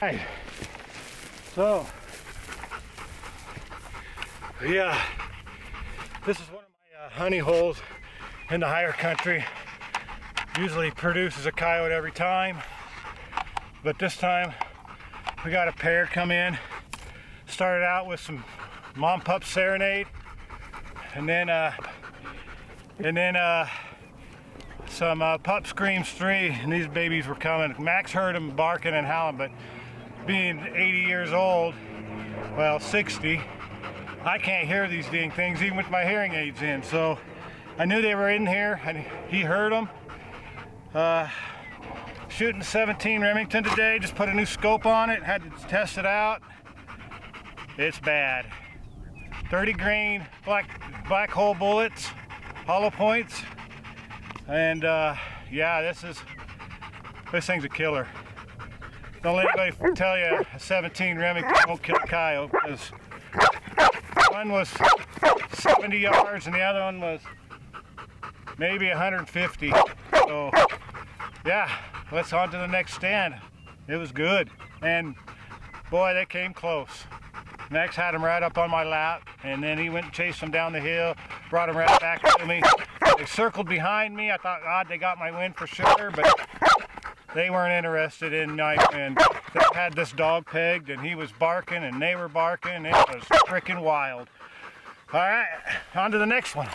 Right. So, yeah, this is one of my honey holes in the higher country. Usually produces a coyote every time, but this time we got a pair come in. Started out with some mom pup serenade, and then some pup screams 3, and these babies were coming. Max heard them barking and howling, but being 80 years old, well 60, I can't hear these dang things even with my hearing aids in. So I knew they were in here, and he heard them. Shooting 17 Remington today, just put a new scope on it, had to test it out. It's bad. 30 grain black hole bullets, hollow points, and yeah, this thing's a killer. Don't let anybody tell you a 17 Remington won't kill a coyote, because one was 70 yards and the other one was maybe 150. So yeah, let's on to the next stand. It was good, and boy, they came close. Max had him right up on my lap, and then he went and chased him down the hill, brought him right back to me. They circled behind me. I thought, God, they got my wind for sure, but they weren't interested in my wind. They had this dog pegged, and he was barking, and they were barking. It was freaking wild. All right, on to the next one.